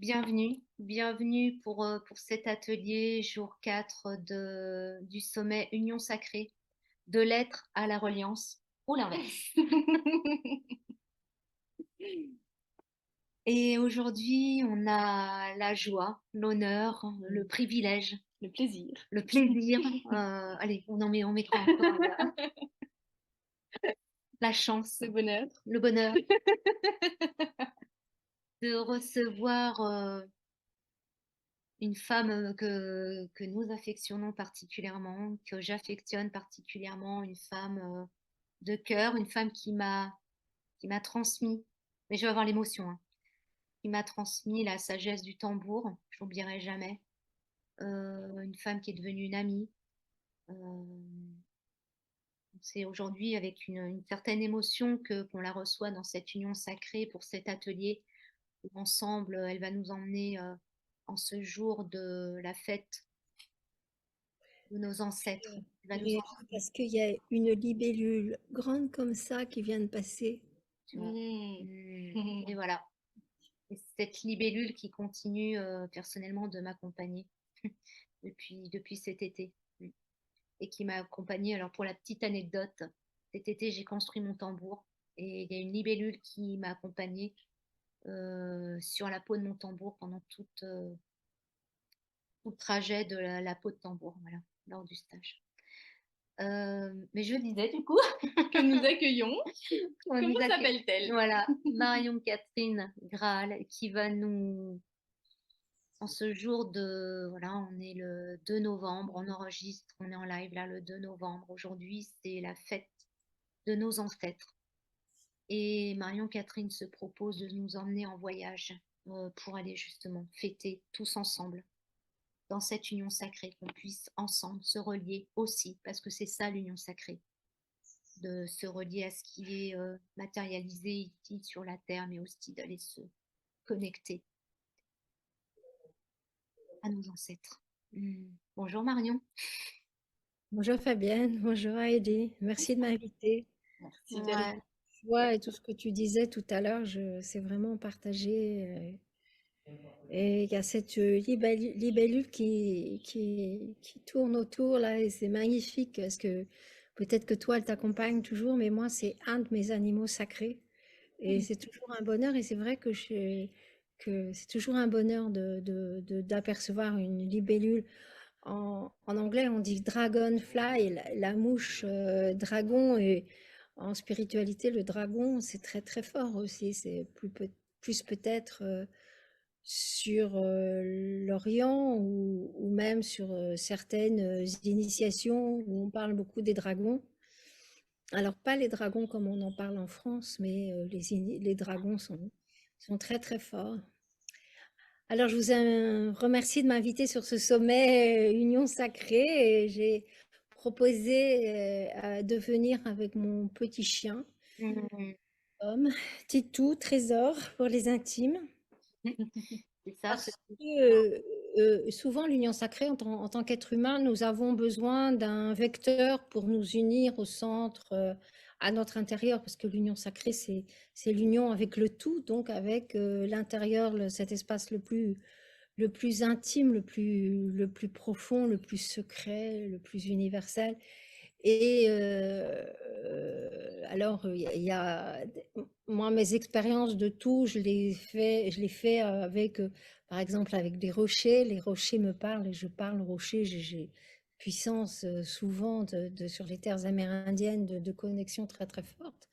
bienvenue pour cet atelier jour 4 du sommet Union Sacrée, de l'être à la reliance, ou l'inverse. Et aujourd'hui, on a la joie, l'honneur, le privilège, Le plaisir. le plaisir. Allez, on mettra encore la chance, Le bonheur. le bonheur de recevoir une femme que nous affectionnons particulièrement, que j'affectionne particulièrement, une femme de cœur, une femme qui m'a transmis, mais je vais avoir l'émotion, hein, qui m'a transmis la sagesse du tambour, je n'oublierai jamais. Une femme qui est devenue une amie. Euh, c'est aujourd'hui avec une certaine émotion qu'on la reçoit dans cette union sacrée pour cet atelier où ensemble elle va nous emmener en ce jour de la fête de nos ancêtres. Elle va nous Et parce qu'il y a une libellule grande comme ça qui vient de passer. tu vois. Mmh. Et voilà. Et cette libellule qui continue personnellement de m'accompagner depuis cet été. Et qui m'a accompagnée. Alors pour la petite anecdote, cet été j'ai construit mon tambour et il y a une libellule qui m'a accompagnée sur la peau de mon tambour pendant tout le trajet de la peau de tambour, voilà, lors du stage. Mais je disais du coup Que nous accueillons. on nous Comment accueille. s'appelle-t-elle? Voilà, Marion Catherine Graal qui va nous, en ce jour de, voilà, on est le 2 novembre, on enregistre, on est en live là le 2 novembre. Aujourd'hui, c'est la fête de nos ancêtres. Et Marion Catherine se propose de nous emmener en voyage pour aller justement fêter tous ensemble dans cette union sacrée, qu'on puisse ensemble se relier aussi, parce que c'est ça l'union sacrée, de se relier à ce qui est matérialisé ici sur la terre, mais aussi d'aller se connecter à nos ancêtres. Bonjour Marion. Bonjour Fabienne, bonjour Heidi, merci de m'inviter. Merci de Ouais. Toi et tout ce que tu disais tout à l'heure, c'est vraiment partagé. Et il y a cette libellule qui tourne autour là et c'est magnifique parce que peut-être que toi elle t'accompagne toujours, mais moi c'est un de mes animaux sacrés et c'est toujours un bonheur et c'est vrai que c'est toujours un bonheur d'apercevoir une libellule. En anglais, on dit dragonfly, la mouche dragon, et en spiritualité, le dragon, c'est très très fort aussi. C'est plus peut-être sur l'Orient ou même sur certaines initiations où on parle beaucoup des dragons. Alors, pas les dragons comme on en parle en France, mais les dragons sont très très forts. Alors, je vous remercie de m'inviter sur ce sommet Union Sacrée et j'ai proposé de venir avec mon petit chien, Mm. Tom, Titou, Trésor pour les intimes. C'est ça, Parce que souvent, l'union sacrée, en tant qu'être humain, nous avons besoin d'un vecteur pour nous unir au centre, à notre intérieur, parce que l'union sacrée, c'est l'union avec le tout, donc avec l'intérieur, cet espace le plus intime, le plus profond, le plus secret, le plus universel. Et alors, moi, mes expériences de tout, je les fais avec, par exemple, avec des rochers. Les rochers me parlent et je parle aux rochers. J'ai puissance souvent sur les terres amérindiennes de connexion très très forte.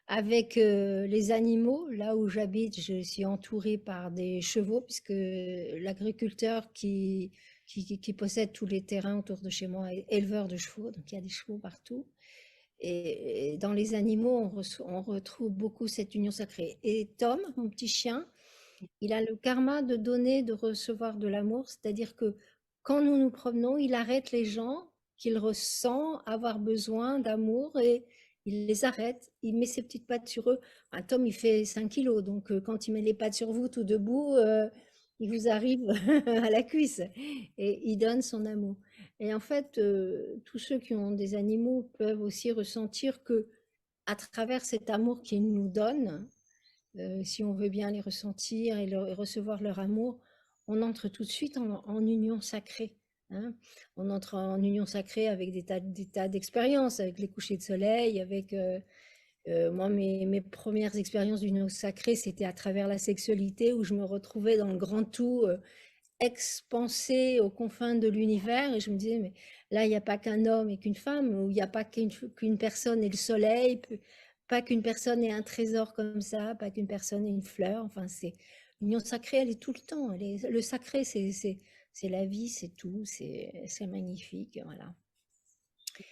Avec les animaux, là où j'habite, je suis entourée par des chevaux, puisque l'agriculteur qui possède tous les terrains autour de chez moi est éleveur de chevaux, donc il y a des chevaux partout. Et dans les animaux, on retrouve beaucoup cette union sacrée. Et Tom, mon petit chien, il a le karma de donner, de recevoir de l'amour, c'est-à-dire que quand nous nous promenons, il arrête les gens qu'il ressent avoir besoin d'amour et il les arrête, il met ses petites pattes sur eux. Un Tom, il fait 5 kilos, donc quand il met les pattes sur vous tout debout, il vous arrive à la cuisse et il donne son amour. Et en fait, tous ceux qui ont des animaux peuvent aussi ressentir que à travers cet amour qu'il nous donne, si on veut bien les ressentir et recevoir leur amour, on entre tout de suite en union sacrée, hein. On entre en union sacrée avec des tas d'expériences, avec les couchers de soleil, avec moi, mes premières expériences d'union sacrée, c'était à travers la sexualité où je me retrouvais dans le grand tout, expansée aux confins de l'univers. Et je me disais, mais là, il n'y a pas qu'un homme et qu'une femme, ou il n'y a pas qu'une personne et le soleil, pas qu'une personne et un trésor comme ça, pas qu'une personne et une fleur. Enfin, c'est l'union sacrée, elle est tout le temps. Le sacré, c'est la vie, c'est tout, c'est magnifique. Voilà.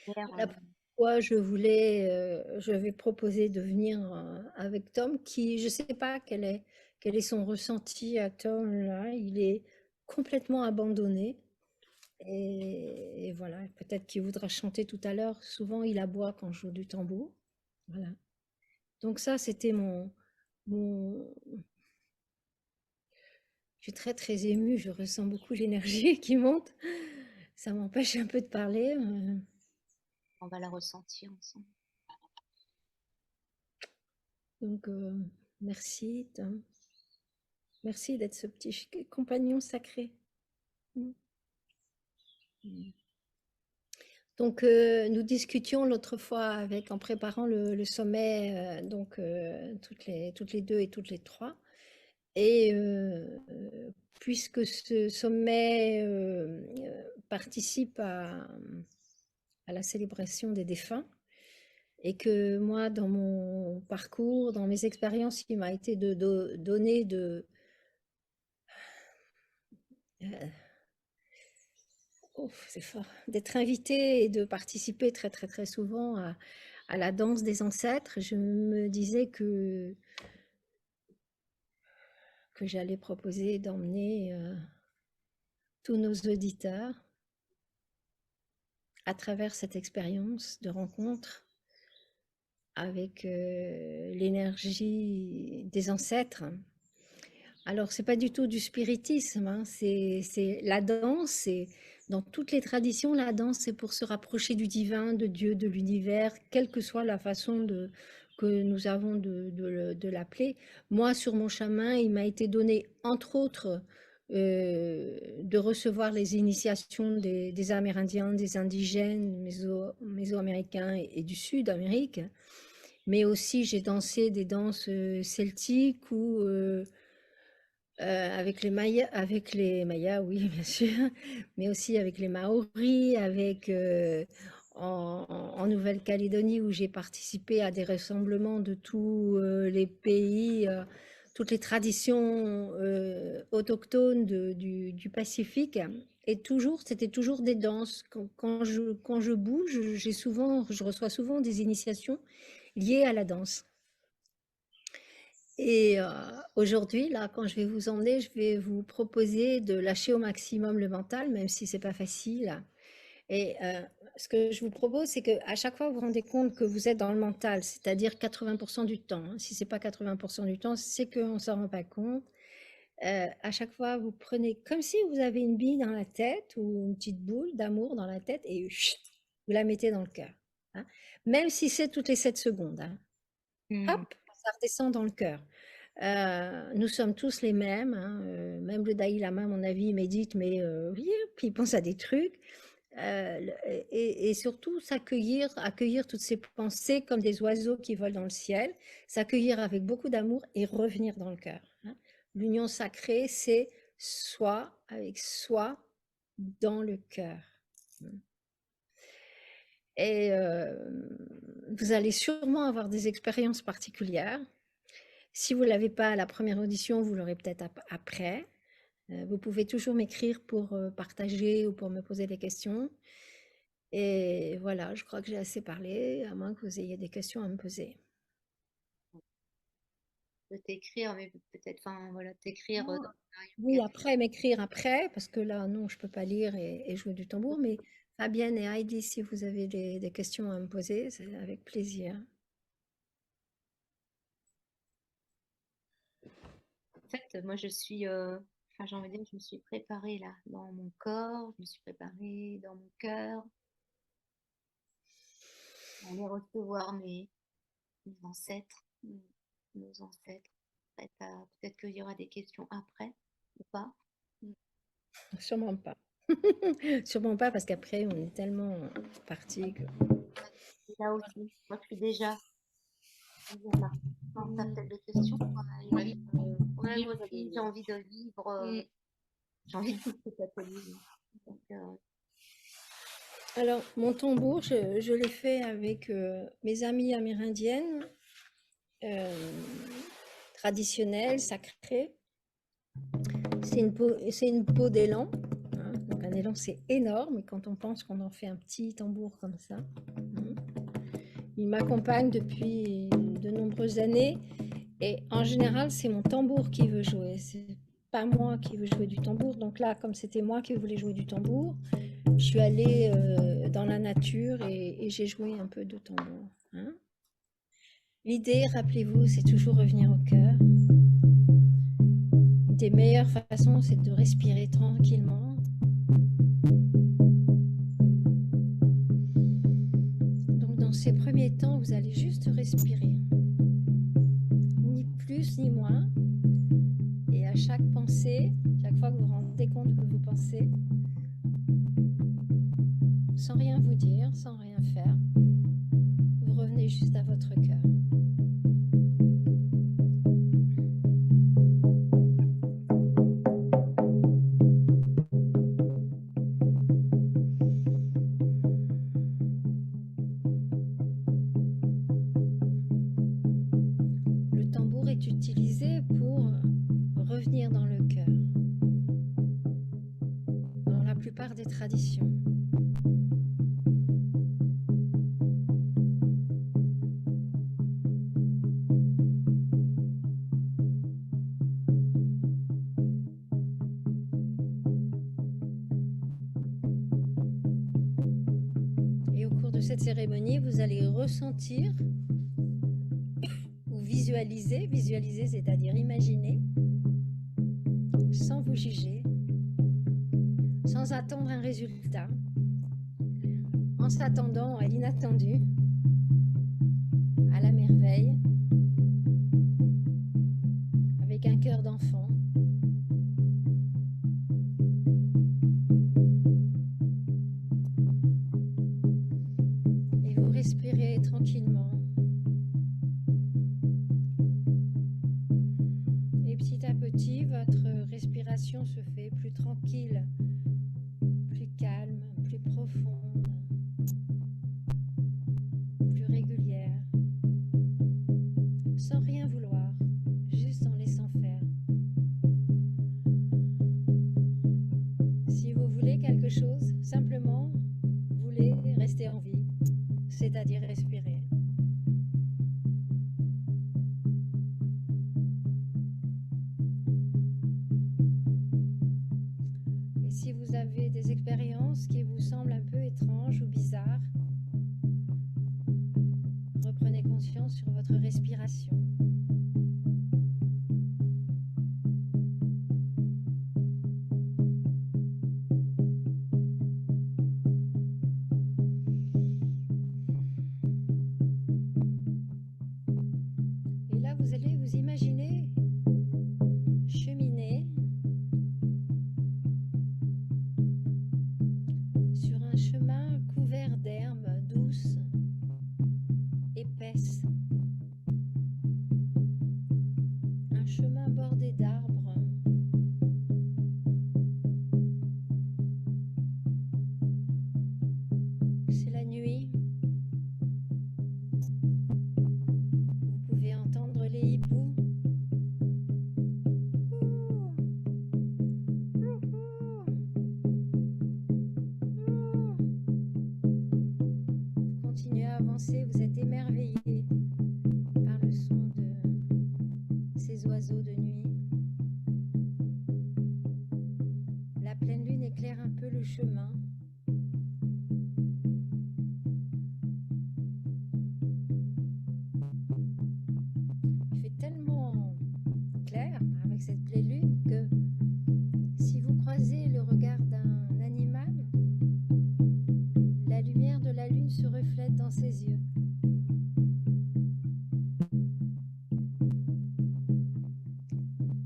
Claire, Voilà pourquoi je vais proposer de venir avec Tom, qui, je ne sais pas quel est son ressenti à Tom là. Il est complètement abandonné. Et voilà, peut-être qu'il voudra chanter tout à l'heure. Souvent, il aboie quand je joue du tambour. Voilà. Donc ça, c'était mon... Je suis très très émue, je ressens beaucoup l'énergie qui monte. Ça m'empêche un peu de parler. on va la ressentir ensemble. Donc, merci, Tom. Merci d'être ce petit compagnon sacré. Donc, nous discutions l'autre fois en préparant le sommet, toutes les deux et toutes les trois. Et puisque ce sommet participe à la célébration des défunts, et que moi, dans mon parcours, dans mes expériences, il m'a été donné c'est fort, d'être invitée et de participer très très très souvent à la danse des ancêtres. Je me disais que j'allais proposer d'emmener tous nos auditeurs à travers cette expérience de rencontre avec l'énergie des ancêtres. Alors, c'est pas du tout du spiritisme, hein, c'est la danse. Dans toutes les traditions, la danse, c'est pour se rapprocher du divin, de Dieu, de l'univers, quelle que soit la façon que nous avons de l'appeler. Moi, sur mon chemin, il m'a été donné, entre autres, de recevoir les initiations des Amérindiens, des indigènes, mésoaméricains et du Sud-Amérique. Mais aussi, j'ai dansé des danses celtiques ou avec les Mayas, oui, bien sûr, mais aussi avec les Maoris, en Nouvelle-Calédonie où j'ai participé à des rassemblements de tous les pays, toutes les traditions autochtones du Pacifique. Et toujours, c'était toujours des danses. Quand je bouge, je reçois souvent des initiations liées à la danse. Et aujourd'hui, là, quand je vais vous emmener, je vais vous proposer de lâcher au maximum le mental, même si c'est pas facile. Et ce que je vous propose, c'est qu'à chaque fois, vous vous rendez compte que vous êtes dans le mental, c'est-à-dire 80% du temps, hein. Si c'est pas 80% du temps, c'est qu'on ne s'en rend pas compte. À chaque fois, vous prenez comme si vous avez une bille dans la tête ou une petite boule d'amour dans la tête et chut, vous la mettez dans le cœur, hein. Même si c'est toutes les 7 secondes, hein. Hop, ça redescend dans le cœur. Nous sommes tous les mêmes, hein, même le Dalai Lama, à mon avis, médite, mais oui, puis il pense à des trucs. Et surtout, accueillir toutes ces pensées comme des oiseaux qui volent dans le ciel, s'accueillir avec beaucoup d'amour et revenir dans le cœur, hein. L'union sacrée, c'est soi avec soi dans le cœur. Et vous allez sûrement avoir des expériences particulières. Si vous ne l'avez pas à la première audition, vous l'aurez peut-être après. Vous pouvez toujours m'écrire pour partager ou pour me poser des questions. Et voilà, je crois que j'ai assez parlé, à moins que vous ayez des questions à me poser. De t'écrire, mais peut-être, enfin voilà, t'écrire Oh, dans oui, après, m'écrire après, parce que là, non, je ne peux pas lire et jouer du tambour, mais Fabienne et Heidi, si vous avez des questions à me poser, c'est avec plaisir. En fait, moi je suis, enfin j'ai envie de dire, je me suis préparée là, dans mon corps, je me suis préparée dans mon cœur, à aller recevoir mes ancêtres, nos ancêtres. qu'il y aura des questions après ou pas. Sûrement pas. Sûrement pas parce qu'après, on est tellement parti que... Et là aussi, moi je suis déjà partie. Quand tu as peut-être des questions, Ouais, ouais, moi lire aussi, ou- j'ai envie de vivre, j'ai envie de vivre cet atelier. Donc, Alors, mon tambour, je l'ai fait avec mes amies amérindiennes, traditionnelles, sacrées. C'est une peau d'élan. Hein. Donc un élan, c'est énorme. Et quand on pense qu'on en fait un petit tambour comme ça, hein. Il m'accompagne depuis de nombreuses années. Et en général, c'est mon tambour qui veut jouer. C'est pas moi qui veux jouer du tambour. Donc là, comme c'était moi qui voulais jouer du tambour, je suis allée dans la nature et j'ai joué un peu de tambour. Hein. L'idée, rappelez-vous, c'est toujours revenir au cœur. Une des meilleures façons, c'est de respirer tranquillement. Donc dans ces premiers temps, vous allez juste respirer. Ni plus ni moins. Et à chaque pensée, chaque fois que vous vous rendez compte que vous pensez, sans rien vous dire, sans rien faire, vous revenez juste à votre cœur. Le tambour est utilisé pour revenir dans le cœur, dans la plupart des traditions. Et au cours de cette cérémonie, vous allez ressentir ou visualiser, visualiser c'est-à-dire imaginer, sans vous juger, sans attendre un résultat, en s'attendant à l'inattendu, à la merveille, avec un cœur d'enfant. Et vous respirez tranquillement. Et petit à petit, votre respiration se fait plus tranquille, plus calme, plus profonde, plus régulière, sans rien vouloir, juste en laissant faire. Si vous voulez quelque chose, simplement, voulez rester en vie, c'est-à-dire respirer. Et si vous avez des expériences qui vous semblent un peu étranges ou bizarres, reprenez conscience sur votre respiration. Et là, vous allez vous imaginer cheminer sur un chemin couvert d'herbes douces, épaisses. Un chemin bordé d'arbres. C'est la nuit. Vous pouvez entendre les hiboux. Vous continuez à avancer, vous êtes émerveillé par le son de ces oiseaux de nuit. La pleine lune éclaire un peu le chemin. Il fait tellement clair avec cette pleine lune que si vous croisez le regard d'un animal, la lumière de la lune se reflète dans ses yeux.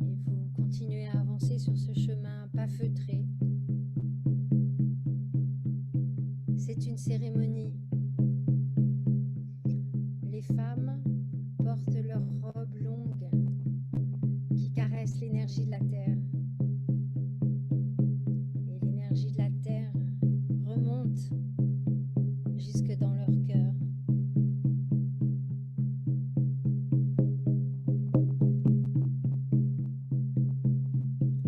Et sur ce chemin pas feutré. C'est une cérémonie. Les femmes portent leurs robes longues qui caressent l'énergie de la terre. Et l'énergie de la terre remonte jusque dans leur cœur.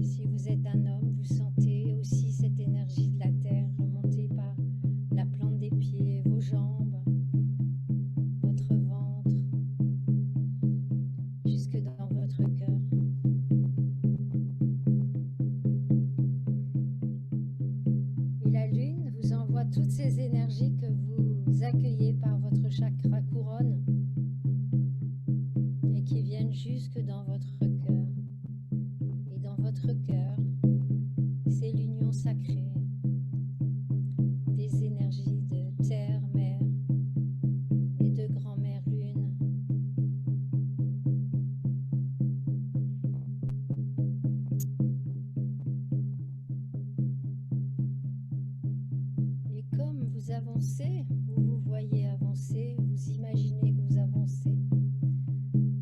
Si vous êtes un homme, vous sentez aussi cette énergie de la terre remonter par la plante des pieds, vos jambes, votre ventre, jusque dans votre cœur. Et la lune vous envoie toutes ces énergies que vous accueillez par votre chakra couronne et qui viennent jusque dans votre cœur. Et dans votre cœur, c'est l'union sacrée des énergies de terre, mer et de grand-mère lune. Et comme vous avancez, vous vous voyez avancer, vous imaginez que vous avancez,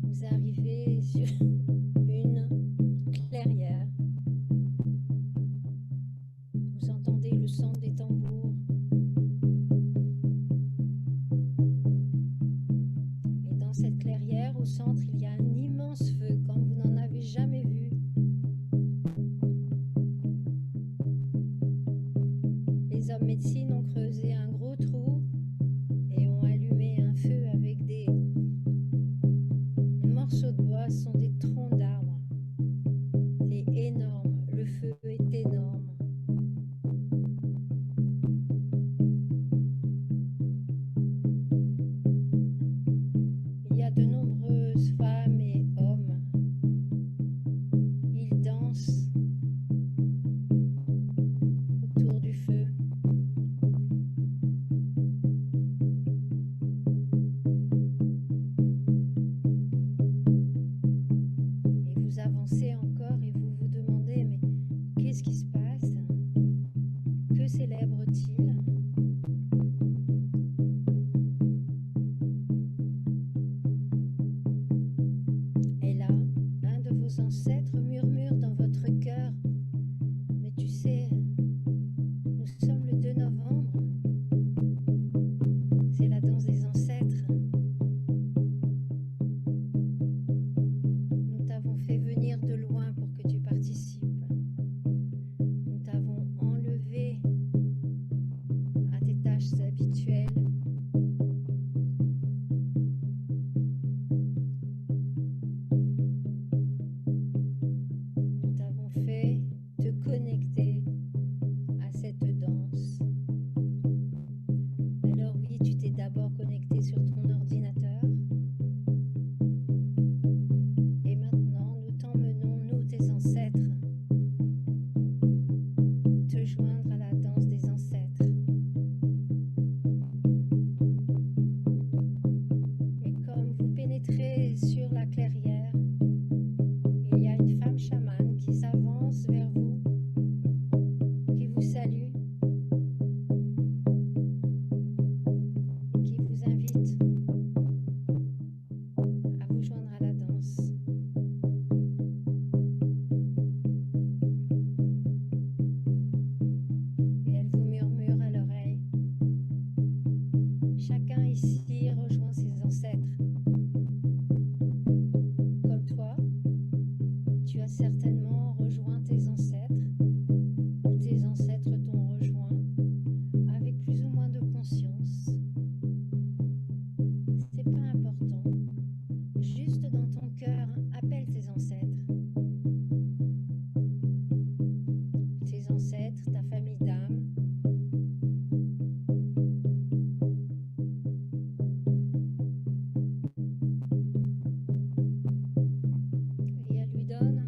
vous arrivez sur une clairière. Vous entendez le son des tambours. Et dans cette clairière, au centre, il y a un immense feu, comme vous n'en avez jamais vu. Les hommes médecine ont creusé un gros trou et ont allumé un feu avec des morceaux de bois, ce sont des troncs d'arbres. C'est énorme, le feu est énorme. Il y a de nombreuses femmes et hommes. Ils dansent autour du feu. Et vous avancez encore et vous vous demandez, mais qu'est-ce qui se passe? Que célèbre-t-il? Et là, un de vos ancêtres murmure dans votre cœur, mais tu sais, nous sommes le 2 novembre, c'est la danse des ancêtres. Nous t'avons fait venir de loin pour que tu participes. Nous t'avons enlevé à tes tâches habituelles. Nous t'avons fait te connecter à cette danse. Alors oui, tu t'es d'abord connecté sur ton ordinateur. Et maintenant, nous t'emmenons, nous, tes ancêtres, te joindre à la danse des ancêtres. Et comme vous pénétrez sur la clairière, il y a une femme chamane qui s'avance vers vous, qui vous salue et qui vous invite à vous joindre à la danse. Et elle vous murmure à l'oreille. Chacun ici rejoint ses ancêtres. Comme toi, tu as certainement rejoint tes ancêtres, ou tes ancêtres t'ont rejoint, avec plus ou moins de conscience. C'est pas important. Juste dans ton cœur, appelle tes ancêtres. Tes ancêtres, ta famille d'âme. Et elle lui donne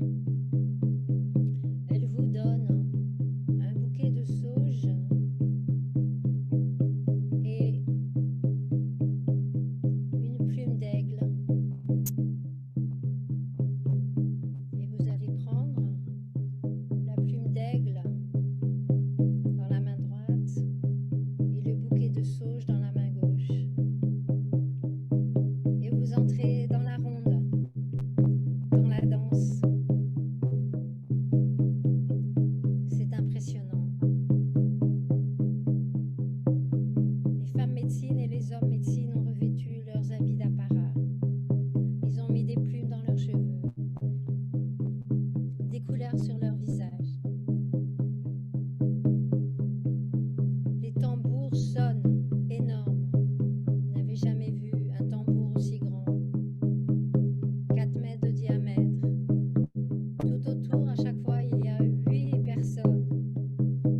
tout autour, à chaque fois, il y a 8 personnes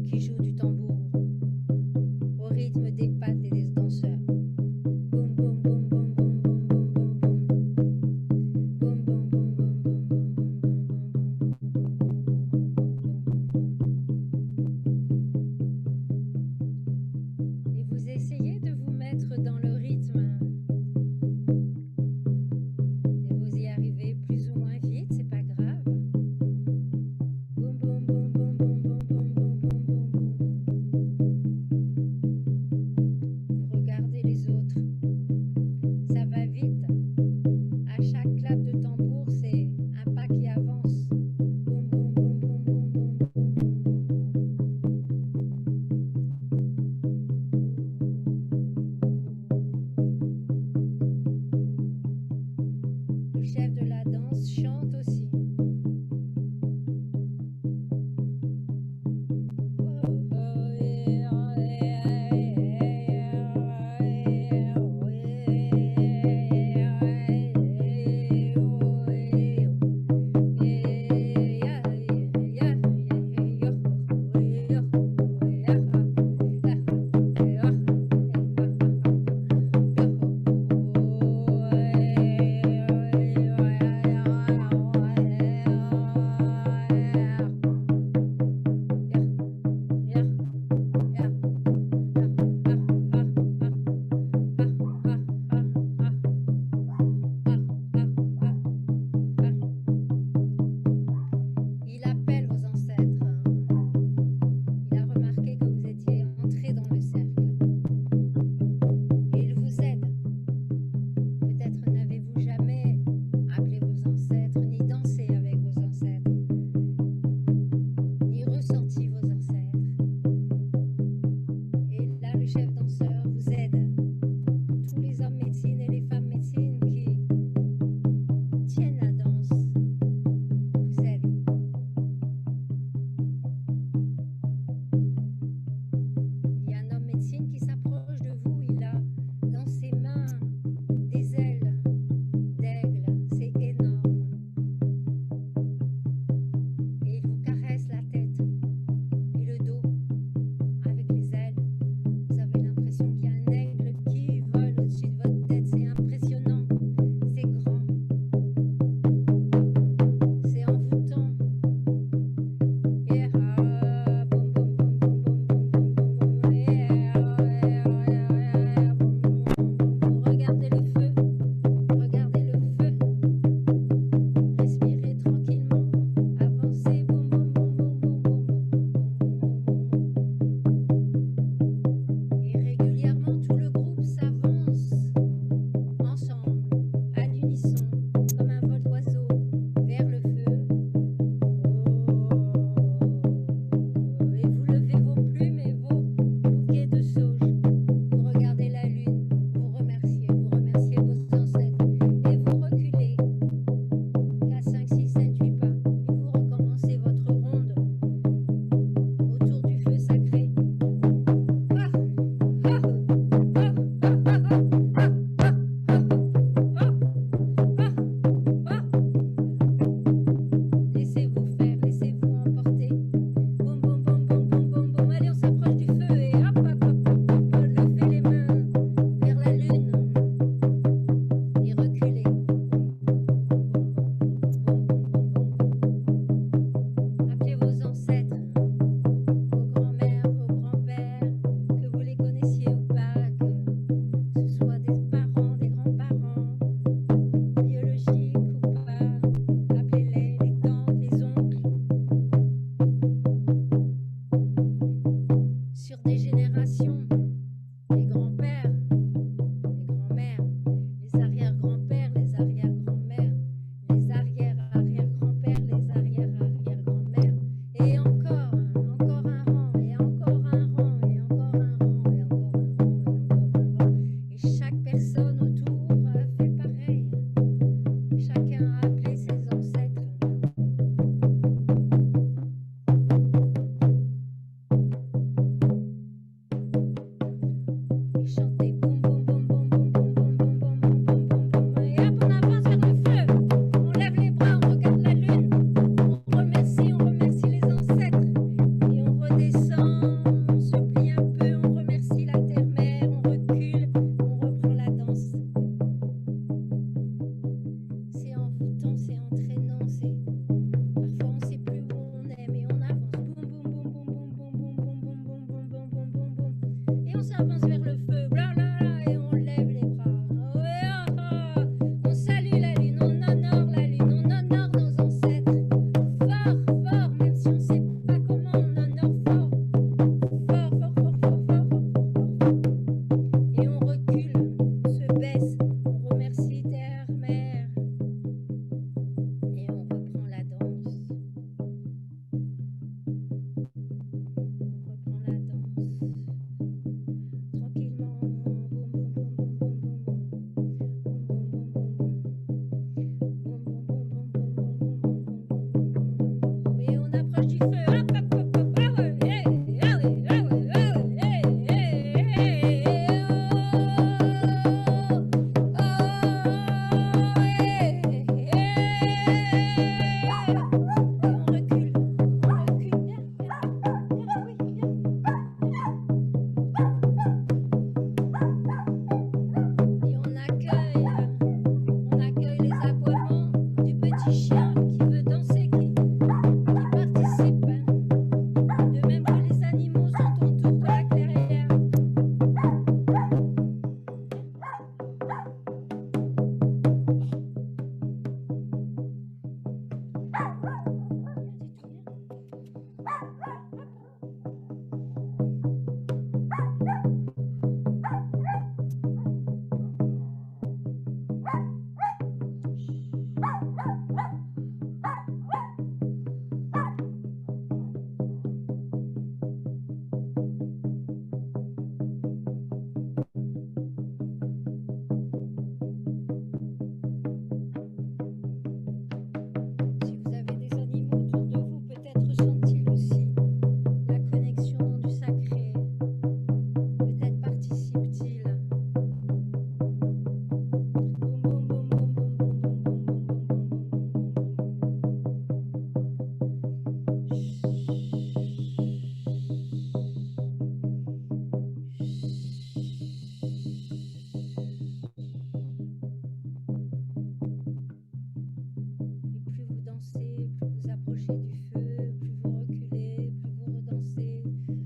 qui jouent du tambour au rythme des pattes et des danseurs. Boum, boum, boum, boum, boum, boum, boum, boum, boum. Boum, boum, boum, boum, boum, boum, boum, boum. Et vous essayez de vous mettre dans le rythme. Et vous y arrivez plus ou moins vite, c'est pas grave. feu. Hop, hop, hop, hop. Ah ouais, ah ouais, ah ouais, ah ouais, ah ouais, on recule, viens, viens, oui, viens. Et on accueille les aboiements du petit chien qui veut danser, qui participe. De même que les animaux sont autour de la clairière. Si vous avez des animaux autour de vous, peut-être sont-ils aussi la connexion du sacré. Peut-être participent-ils. Boum, boum, boum, boum, boum, boum, boum, Et plus vous dansez, plus vous approchez du feu, plus vous reculez, plus vous redansez,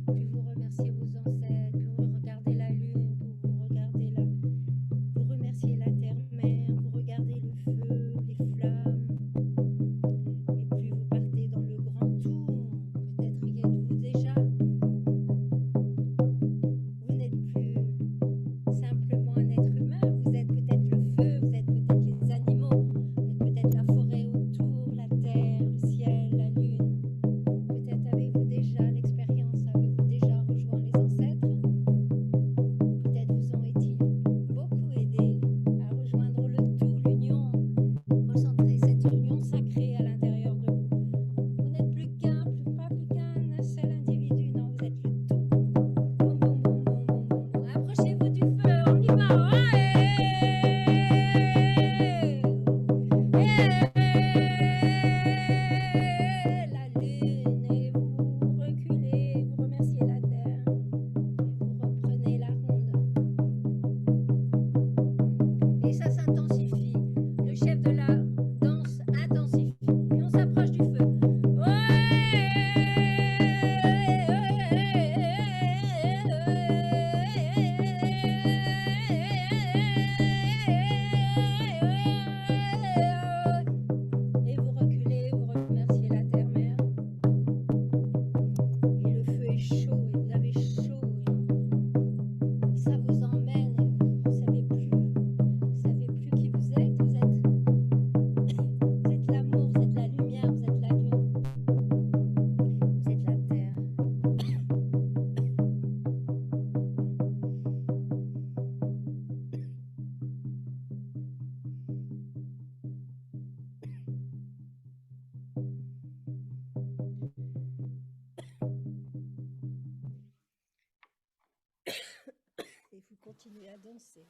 plus vous remerciez vos ancêtres, plus vous regardez la lune, plus vous regardez vous remerciez la terre-mère, vous regardez le feu, les flammes, et plus vous partez dans le grand tour. Peut-être y êtes-vous déjà. Vous n'êtes plus simplement un être humain, vous êtes peut-être le feu, vous êtes peut-être les animaux, vous êtes peut-être la forêt autour, la terre, le ciel, la lune. Peut-être avez-vous déjà l'expérience, avez-vous déjà rejoint les ancêtres. Peut-être vous ont-ils beaucoup aidé à rejoindre le tout, l'union. Recentrer cette union sacrée à l'intérieur de vous. Vous n'êtes plus pas plus qu'un seul individu, non, vous êtes le tout. Boum, boum, boum, boum, boum, boum, boum. Approchez-vous du feu, on y va. La lune, et vous reculez, vous remerciez la terre, et vous reprenez la ronde. Et ça s'intensifie. Le chef de la danse intensifie. Et on s'approche du feu. Et vous reculez, vous remerciez la terre-mère. Et le feu est chaud, et vous avez chaud. Et ça vous emmène, et vous savez plus qui vous êtes. Vous êtes l'amour, vous êtes la lumière, vous êtes la lune, vous êtes la terre. Et vous continuez à danser.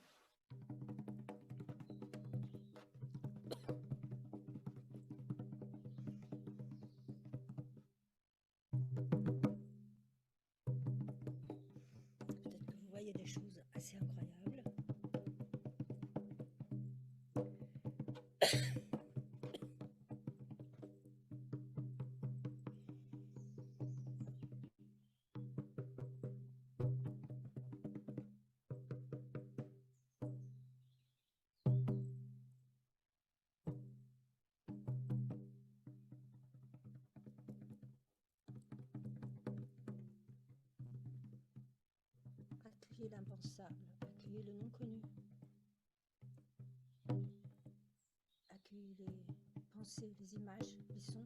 Peut-être que vous voyez des choses assez incroyables. Accueillez l'impensable, accueillez le non connu. Accueillez les pensées, les images, les sons.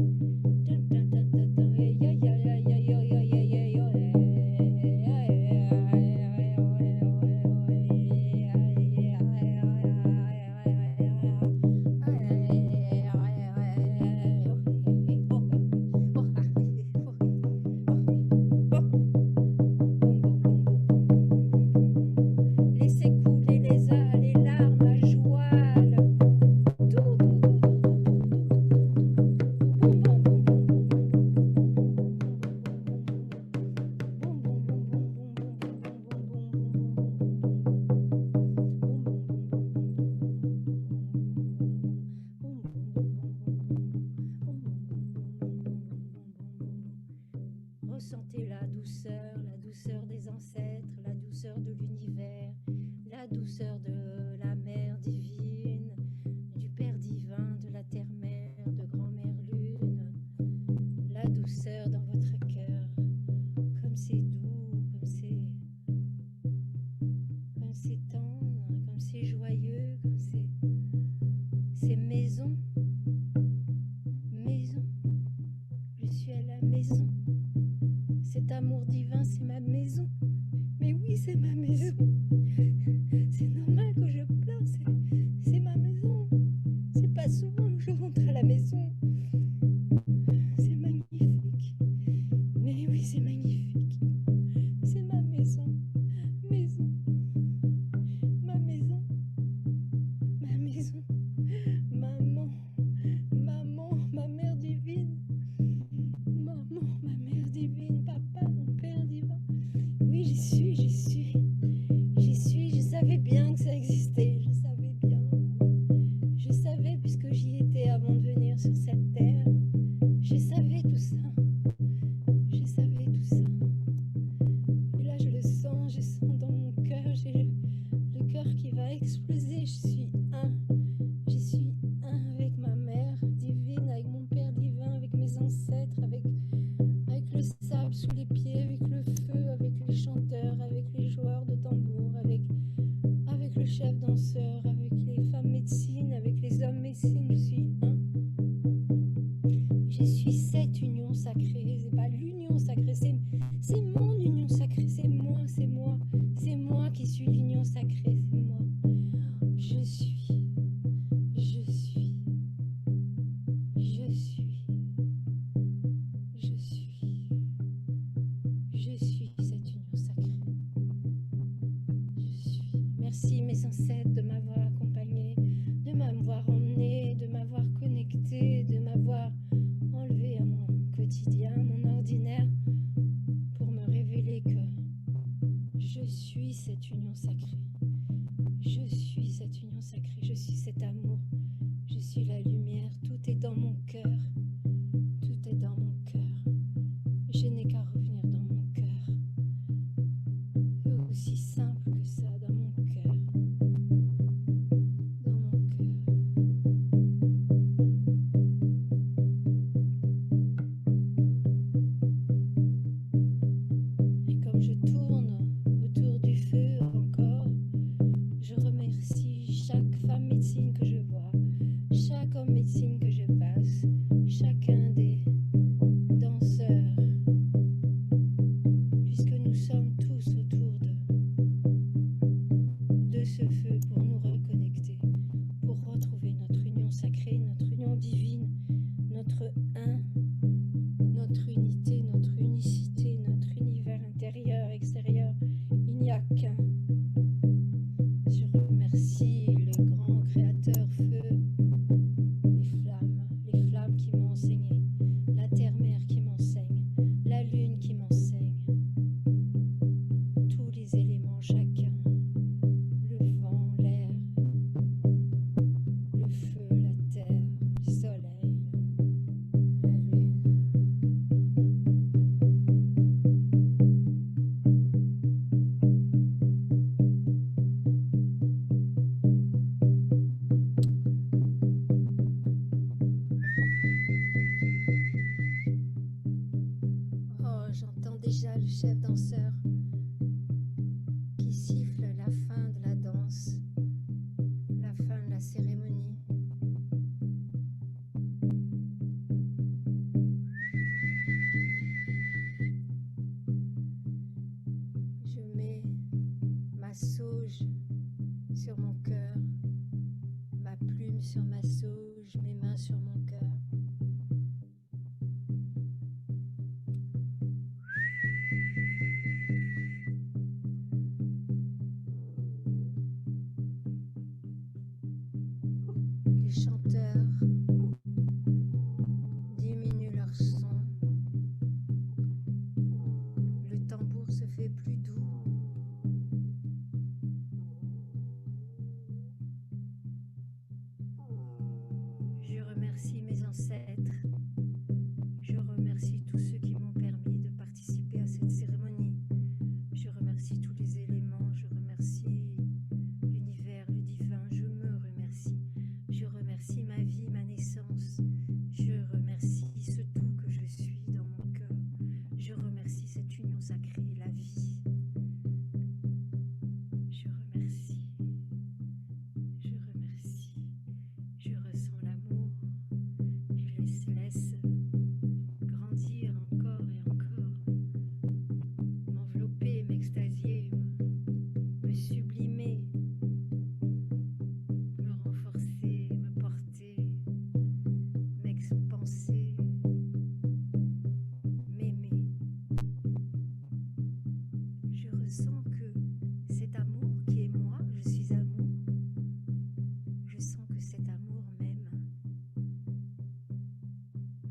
Laissez couler les larmes, la joie, Ressentez la douceur des ancêtres, la douceur de l'univers, la douceur de la mère divine, du Père divin, de la terre-mère, de grand-mère lune, la douceur dans votre cœur, comme c'est doux, comme c'est tendre, comme c'est joyeux, comme c'est maison, maison, je suis à la maison. Cet amour divin, c'est ma maison. Mais oui, c'est ma maison. C'est normal que je pleure, c'est ma maison. C'est pas souvent que je rentre à la maison. C'est magnifique. Mais oui, c'est magnifique. C'est ma maison. Maison. Ma maison. Ma maison. Maman. Maman, ma mère divine. Maman, ma mère divine, papa, mon père divin. Oui, j'y suis, je savais bien que ça existait, je savais bien. Je savais puisque j'y étais avant de venir sur cette terre. Je savais tout ça, je savais tout ça. Et là, je sens dans mon cœur, j'ai le cœur qui va exploser. Je suis un avec ma mère divine, avec mon père divin, avec mes ancêtres, avec le sable sous les pieds, avec le feu, avec les chanteurs, avec les joueurs de tambour, avec le chef danseur, avec les femmes médecines, avec les hommes médecines. Je suis cette union sacrée. C'est pas l'union sacrée, c'est mon union sacrée. C'est moi qui suis l'union sacrée. C'est moi. Je suis cette union sacrée. Je suis. Merci mes ancêtres de m'avoir accompagné, de m'avoir emmené, de m'avoir connecté, de m'avoir enlevé à mon quotidien, mon ordinaire, pour me révéler que je suis cette union sacrée. Je suis cette union sacrée, je suis cet amour, je suis la lumière, tout est dans mon cœur, tout est dans mon cœur. Je n'ai qu'à revenir dans mon cœur. C'est aussi simple que ça, dans mon cœur. Dans mon cœur. Et comme je tourne autour du feu encore, je remercie chaque femme médecine que je vois, chaque homme médecine que je passe, chacun des danseurs, puisque nous sommes tous autour de ce feu pour nous reconnecter, pour retrouver notre union sacrée, notre union divine, notre notre unité, notre unicité, notre univers intérieur, extérieur. Il n'y a qu'un. Je remercie le grand créateur feu, les flammes qui m'ont enseigné, la terre-mère qui m'enseigne, la lune qui m'enseigne, tous les éléments, chacun, le vent, l'air, le feu, la terre, le soleil, la lune. Oh, j'entends déjà le chef danseur qui siffle la fin de la danse, la fin de la cérémonie. Je mets ma sauge sur mon cœur, ma plume sur ma sauge, mes mains sur mon cœur. Les chanteurs diminuent leur son. Le tambour se fait plus doux. Je remercie mes ancêtres. Je remercie tous ceux qui m'ont permis de participer à cette cérémonie. Je remercie tous les éléments. Je remercie l'univers, le divin. Je me remercie. Je remercie ma vie, ma naissance. Je remercie ce tout que je suis dans mon cœur. Je remercie cette union sacrée, la vie. Je remercie. Je remercie. Je ressens l'amour. Je laisse grandir encore et encore. M'envelopper, m'extasier, me sublimer, me renforcer, me porter, m'expanser, m'aimer. Je ressens que cet amour qui est moi, je suis amour, je sens que cet amour m'aime.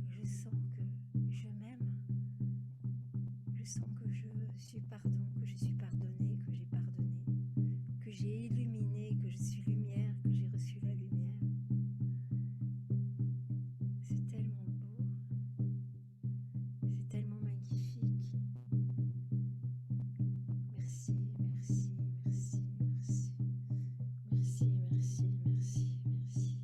Je sens que je m'aime. Je sens que je suis pardon, que je suis pardonnée, que j'ai pardonné, que j'ai illuminé, que je suis lumière, que j'ai reçu la lumière. C'est tellement beau, c'est tellement magnifique. Merci, merci, merci, merci. Merci, merci, merci, merci.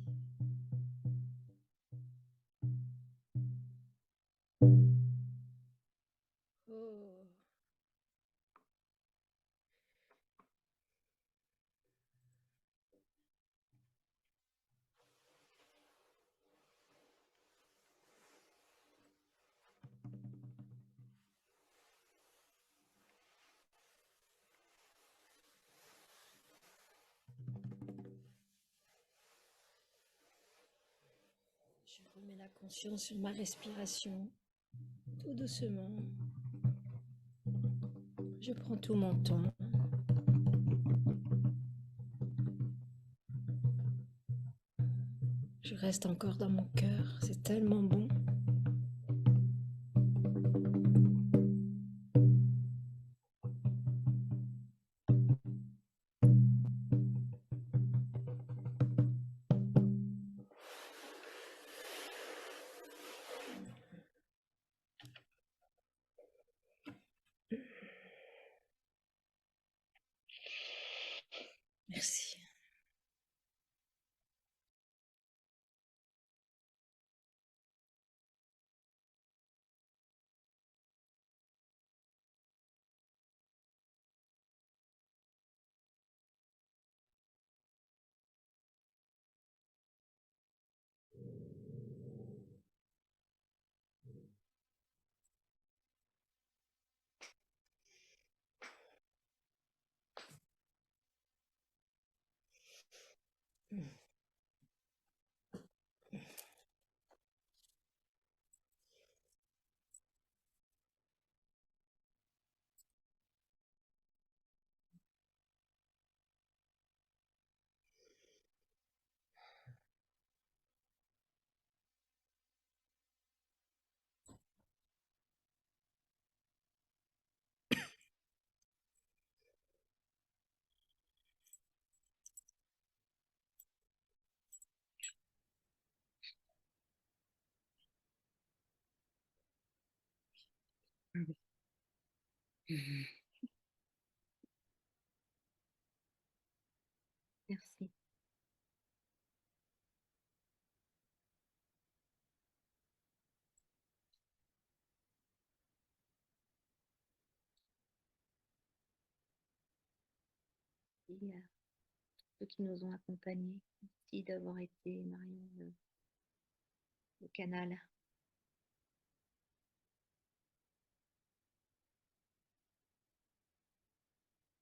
Oh. Je remets la conscience sur ma respiration, tout doucement. Je prends tout mon temps. Je reste encore dans mon cœur. C'est tellement bon. Merci. Merci. Et à ceux qui nous ont accompagnés. Merci d'avoir été, Marion, le canal.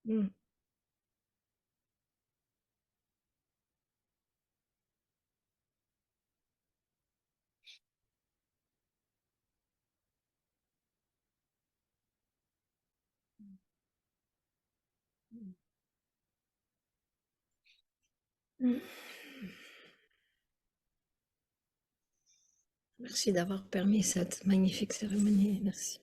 Mm. Mm. Merci d'avoir permis cette magnifique cérémonie. Merci.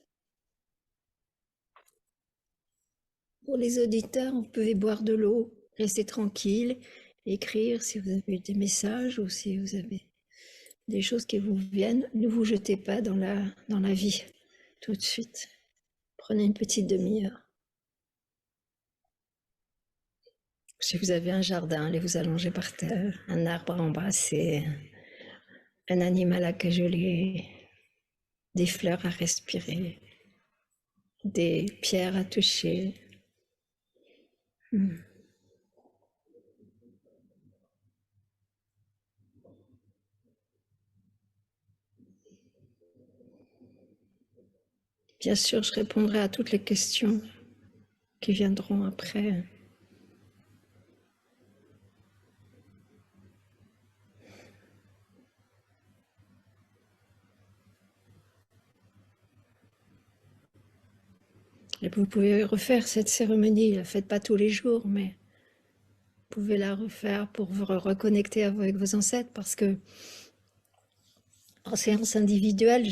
Pour les auditeurs, vous pouvez boire de l'eau, rester tranquille, écrire si vous avez des messages ou si vous avez des choses qui vous viennent. Ne vous jetez pas dans la vie tout de suite. Prenez une petite demi-heure. Si vous avez un jardin, allez vous allonger par terre, un arbre à embrasser, un animal à cajoler, des fleurs à respirer, des pierres à toucher. Bien sûr, je répondrai à toutes les questions qui viendront après. Et vous pouvez refaire cette cérémonie, ne la faites pas tous les jours, mais vous pouvez la refaire pour vous reconnecter avec vos ancêtres, parce que en séance individuelle,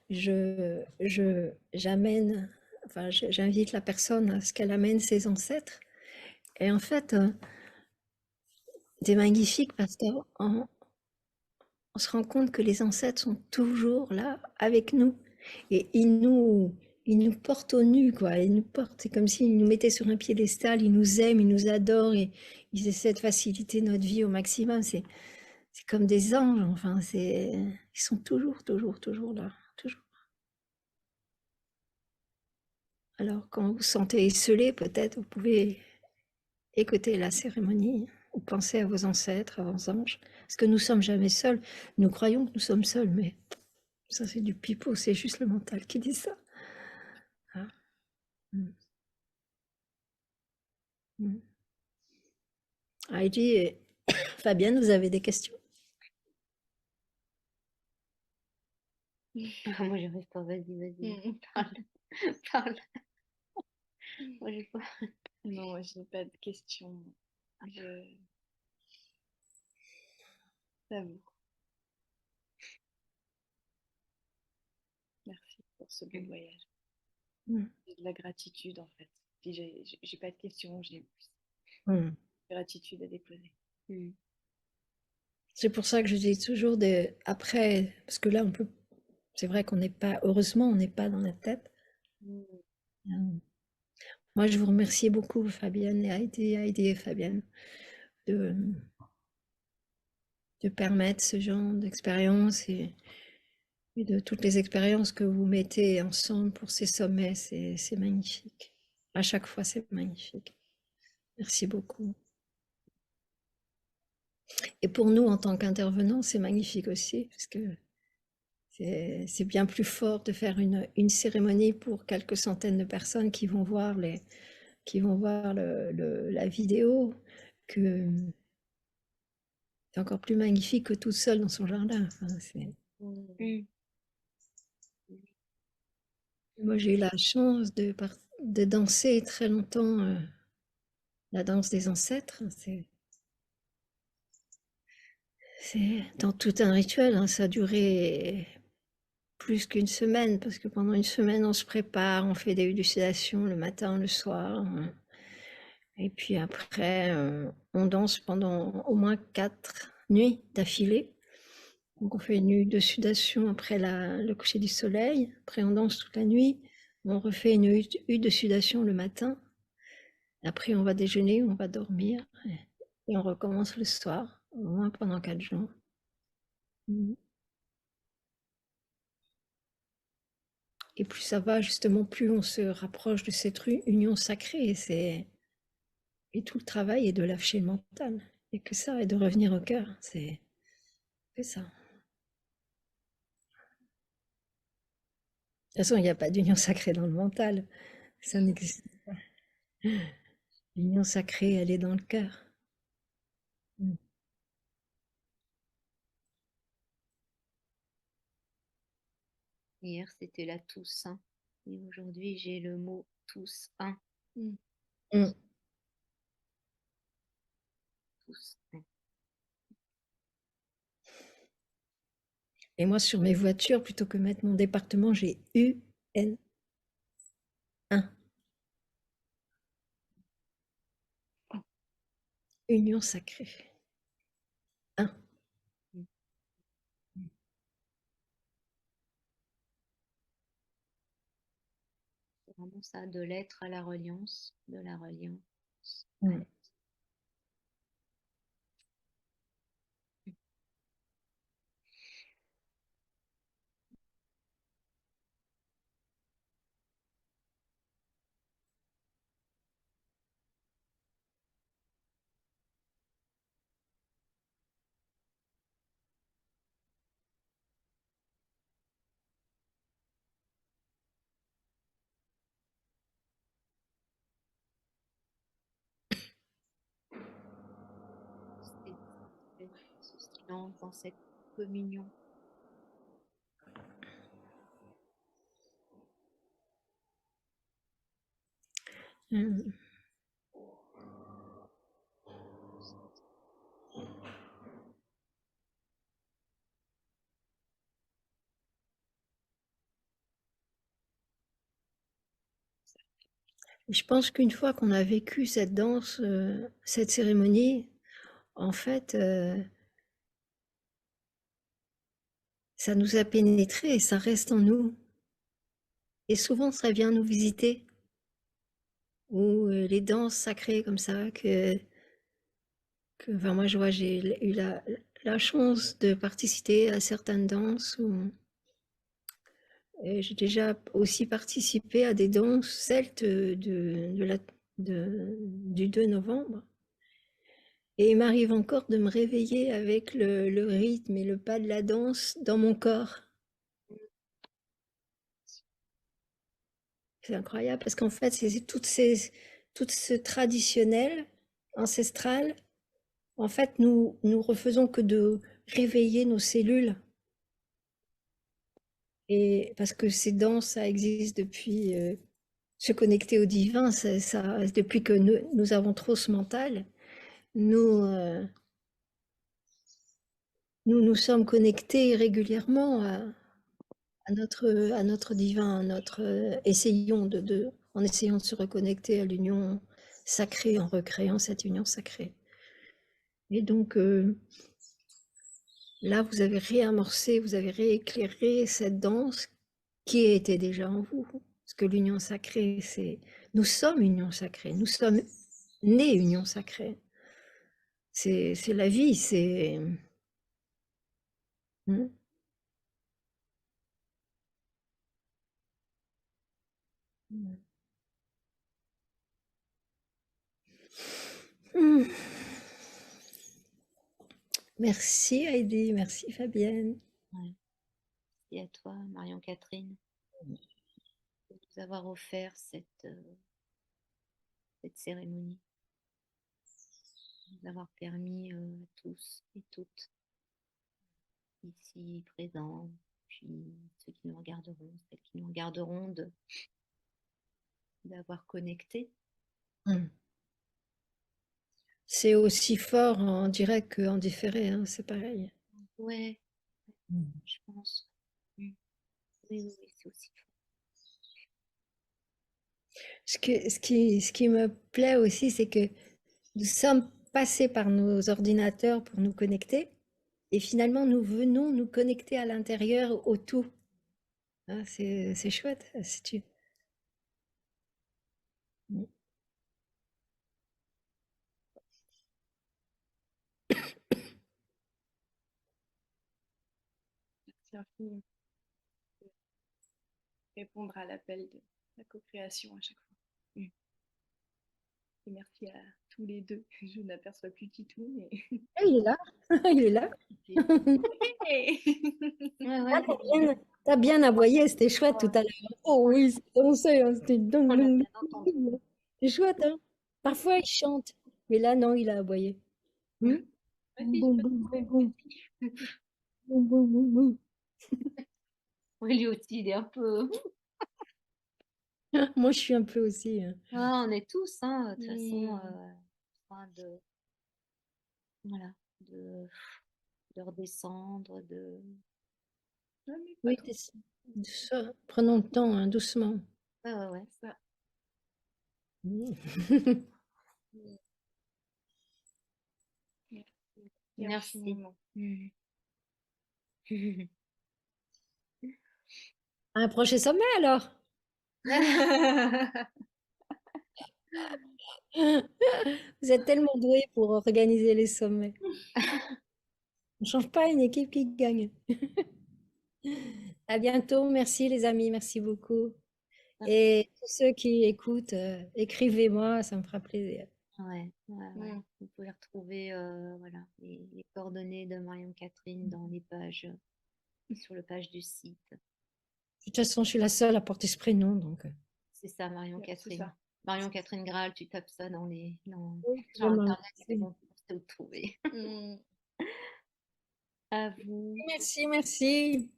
j'invite la personne à ce qu'elle amène ses ancêtres. Et en fait, c'est magnifique parce qu'on se rend compte que les ancêtres sont toujours là avec nous. Et ils nous portent au nu, quoi. Ils nous portent, c'est comme s'ils nous mettaient sur un piédestal, ils nous aiment, ils nous adorent et ils essaient de faciliter notre vie au maximum. C'est comme des anges, enfin, ils sont toujours, toujours, toujours là, toujours. Alors, quand vous vous sentez esselé, peut-être, vous pouvez écouter la cérémonie ou penser à vos ancêtres, à vos anges. Parce que nous sommes jamais seuls. Nous croyons que nous sommes seuls, mais ça, c'est du pipeau, c'est juste le mental qui dit ça. Ah. Mm. Mm. Heidi et Fabienne, vous avez des questions? Moi, je reste pas. Vas-y. Parle. Parle. Moi, j'ai pas. Non, je n'ai pas de questions. Je... J'avoue. ce beau voyage. Mm. J'ai de la gratitude en fait. Puis j'ai pas de questions, j'ai Mm. gratitude à déposer. C'est pour ça que je dis toujours après, parce que là, c'est vrai qu'on n'est pas, heureusement, on n'est pas dans la tête. Euh, Moi, je vous remercie beaucoup, Fabienne et Heidi et Fabienne, de, de permettre ce genre d'expérience et de toutes les expériences que vous mettez ensemble pour ces sommets. C'est magnifique. À chaque fois, c'est magnifique. Merci beaucoup. Et pour nous, en tant qu'intervenants, c'est magnifique aussi, parce que c'est bien plus fort de faire une cérémonie pour quelques centaines de personnes qui vont voir la vidéo, que c'est encore plus magnifique que tout seul dans son jardin. Enfin, moi, j'ai eu la chance de danser très longtemps la danse des ancêtres. C'est dans tout un rituel, hein. Ça a duré plus qu'une semaine, parce que pendant une semaine, on se prépare, on fait des élucidations le matin, le soir. Et puis après, on danse pendant au moins 4 nuits d'affilée. Donc on fait une nuit de sudation après le coucher du soleil. Après, on danse toute la nuit. On refait une nuit de sudation le matin. Après, on va déjeuner, on va dormir. Et on recommence le soir, au moins pendant 4 jours. Et plus ça va, justement, plus on se rapproche de cette union sacrée. Et tout le travail est de lâcher le mental. Et que ça, et de revenir au cœur. C'est ça. De toute façon, il n'y a pas d'union sacrée dans le mental. Ça n'existe pas. L'union sacrée, elle est dans le cœur. Hier, c'était la Toussaint. Et aujourd'hui, j'ai le mot tous un. Mm. Tous un. Et moi, sur mes voitures, plutôt que mettre mon département, j'ai UN1. Union sacrée. 1. C'est vraiment ça, de l'être à la reliance, de la reliance à Mm. l'être. Ce silence dans cette communion. Mm. Je pense qu'une fois qu'on a vécu cette danse, cette cérémonie, en fait, ça nous a pénétré et ça reste en nous. Et souvent, ça vient nous visiter. Ou les danses sacrées comme ça, enfin, moi, je vois, j'ai eu la chance de participer à certaines danses. Et j'ai déjà aussi participé à des danses celtes du 2 novembre. Et il m'arrive encore de me réveiller avec le rythme et le pas de la danse dans mon corps. C'est incroyable parce qu'en fait, c'est tout ce traditionnel, ancestral. En fait, nous refaisons que de réveiller nos cellules. Et parce que ces danses, ça existe depuis se connecter au divin, depuis que nous avons trop ce mental, nous, nous sommes connectés régulièrement à notre divin, à notre, essayons en essayant de se reconnecter à l'union sacrée, en recréant cette union sacrée. Et donc, là, vous avez réamorcé, vous avez rééclairé cette danse qui était déjà en vous. Parce que l'union sacrée, nous sommes union sacrée, nous sommes nés union sacrée. C'est la vie, c'est... Hmm. Hmm. Merci Heidi, merci Fabienne. Ouais. Et à toi, Marion-Catherine, de nous avoir offert cette cérémonie, de nous avoir permis à tous et toutes ici présents, puis ceux qui nous regarderont, celles qui nous regarderont, d'avoir connecté. Hmm. C'est aussi fort en direct qu'en différé, hein, c'est pareil. Ouais, Hmm. je pense. Oui, oui, oui, c'est aussi fort. Ce qui me plaît aussi, c'est que nous sommes passés par nos ordinateurs pour nous connecter, et finalement nous venons nous connecter à l'intérieur au tout. Hein, c'est chouette, si tu... Hmm. Merci infiniment de répondre à l'appel de la co-création à chaque fois. Mm. Et merci à tous les deux. Je n'aperçois plus Titou, mais Ah, il est là, il est là. Ouais, Ah, ouais. t'as bien aboyé, c'était chouette tout à l'heure. Oh oui, c'était ton seuil, hein, c'était On l'a bien entendu. c'est chouette, hein. Parfois il chante, mais là non, il a aboyé. Hmm. Vas-y, Boum, boum, boum, boum. Boum, boum, boum, boum. Oui, lui aussi, il est un peu. Moi je suis un peu aussi. Ah, on est tous, hein, de toute façon, Mm. en train voilà, de redescendre, Non, mais pas Oui, trop. prenons le temps, hein, doucement. Ouais, ouais, ouais. Ça. Mm. Merci Merci. infiniment. Un prochain sommet alors. Vous êtes tellement doués pour organiser les sommets. On ne change pas une équipe qui gagne. À bientôt. Merci les amis. Merci beaucoup. Et tous ceux qui écoutent, écrivez-moi, ça me fera plaisir. Ouais, ouais, ouais. Mm. Vous pouvez retrouver voilà, les coordonnées de Marion-Catherine dans les pages, sur le page du site. De toute façon, je suis la seule à porter ce prénom, donc. C'est ça, C'est Marion-Catherine. ça. Marion-Catherine Graal, tu tapes ça Oui, sur Internet, c'est bon, c'est où te trouver. Mm. À vous. merci, merci.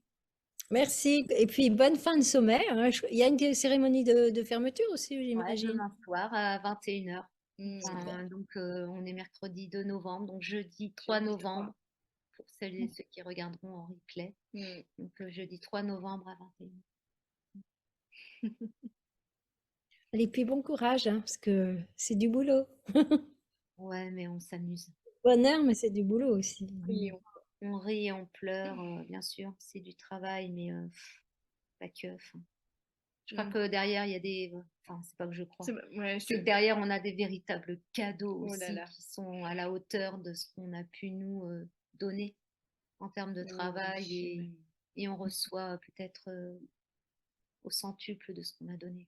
Merci. Et puis, bonne fin de sommet, hein. Il y a une cérémonie de fermeture aussi, Ouais, j'imagine. demain soir à 21h. Mm. Donc, on est mercredi 2 novembre, donc jeudi 3 novembre, pour celles et ceux qui regarderont en replay. Mm. Donc, jeudi 3 novembre à 21h. Et puis, bon courage, hein, parce que c'est du boulot. Ouais, mais on s'amuse. Bonheur, mais c'est du boulot aussi. Prions. On rit, on pleure, bien sûr, c'est du travail, mais pas que. Je crois Mm. que derrière, il y a des. Enfin, c'est pas que je crois. Ouais, C'est que derrière, on a des véritables cadeaux Oh là aussi là. qui sont à la hauteur de ce qu'on a pu nous donner en termes de travail et on reçoit peut-être au centuple de ce qu'on a donné.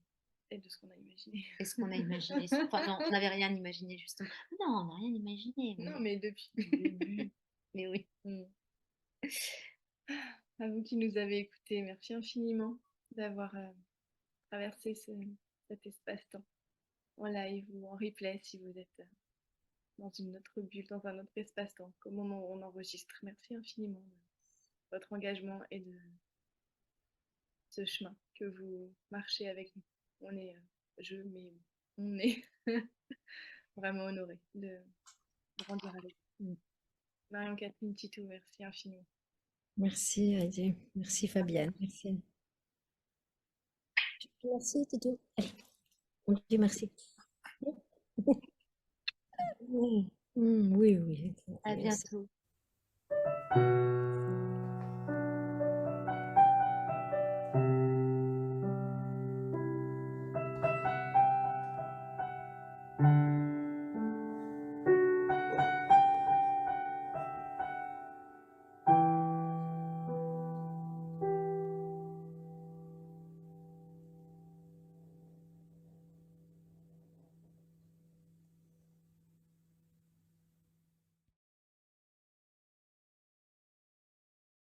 Et de ce qu'on a imaginé. Et ce qu'on a imaginé. Enfin, non, on n'avait rien imaginé, justement. Non, on n'a rien imaginé. Non, mais depuis le début. Mais oui. Mm. À vous qui nous avez écoutés, merci infiniment d'avoir traversé cet espace-temps en live ou en replay si vous êtes dans une autre bulle, dans un autre espace-temps, comme on enregistre. Merci infiniment de votre engagement et de ce chemin que vous marchez avec nous. On est, mais on est vraiment honorés de grandir avec vous. Marion-Catherine Titou, merci infiniment. Merci, Heidi. Merci, Fabienne. Merci. Merci, Tito. Allez, on dit merci. Oui, oui. À bientôt.